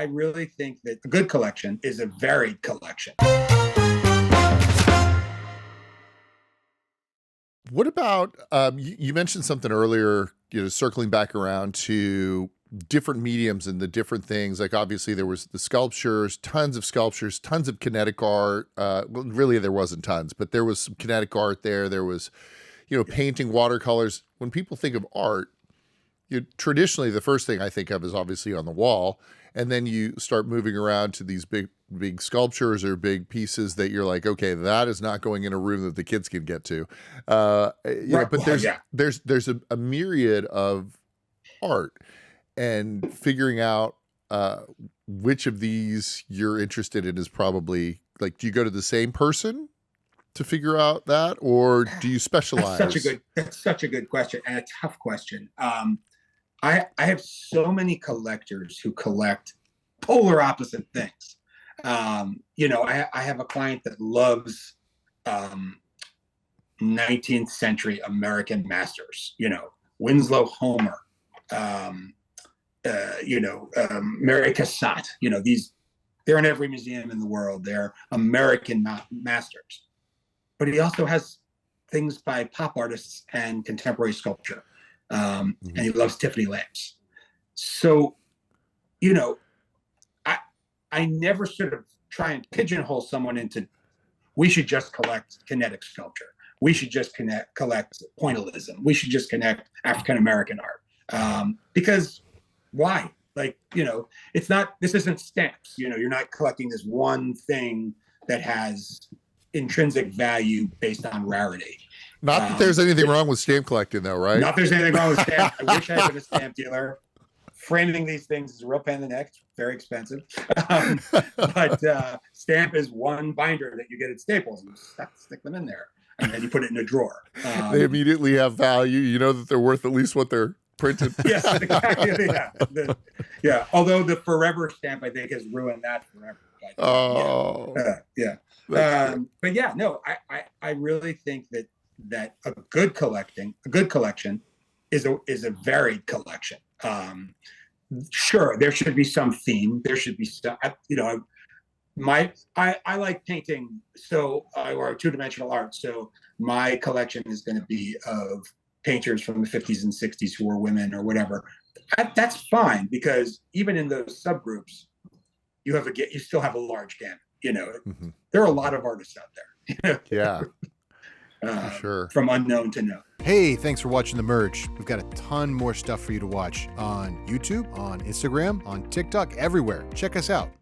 I really think that a good collection is a varied collection. What about you mentioned something earlier, circling back around to different mediums and the different things. Like obviously there was the sculptures, tons of kinetic art. Well, really there wasn't tons, but there was some kinetic art there. There was, painting, watercolors. When people think of art, traditionally the first thing I think of is obviously on the wall, and then you start moving around to these big sculptures or big pieces that you're like, okay, that is not going in a room that the kids can get to. But there's a myriad of art, and figuring out which of these you're interested in is probably like, do you go to the same person to figure out that, or do you specialize? That's such a good question, and a tough question. I have so many collectors who collect polar opposite things. I have a client that loves 19th century American masters, Winslow Homer, Mary Cassatt, they're in every museum in the world. They're American masters. But he also has things by pop artists and contemporary sculpture. And he loves Tiffany lamps. So, I never sort of try and pigeonhole someone into, we should just collect kinetic sculpture. We should just collect pointillism. We should just connect African-American art. Because why? Like, this isn't stamps. You're not collecting this one thing that has intrinsic value based on rarity. Not that there's anything wrong with stamp collecting, though, right? Not there's anything wrong with stamp. I wish I had been a stamp dealer. Framing these things is a real pain in the neck. It's very expensive. But stamp is one binder that you get at Staples. And you stick them in there, and then you put it in a drawer. They immediately have value. You know that they're worth at least what they're printed. Yes, exactly. Yeah. Although the forever stamp, I think, has ruined that forever. But yeah, no, I really think that a good collection is a varied collection. Sure, there should be some theme. There should be stuff. I like painting, or two-dimensional art. So my collection is going to be of painters from the 50s and 60s who were women or whatever. That's fine, because even in those subgroups, you still have a large gamut. There are a lot of artists out there. Yeah. Sure. From unknown to known. Hey, thanks for watching The Merge. We've got a ton more stuff for you to watch on YouTube, on Instagram, on TikTok, everywhere. Check us out.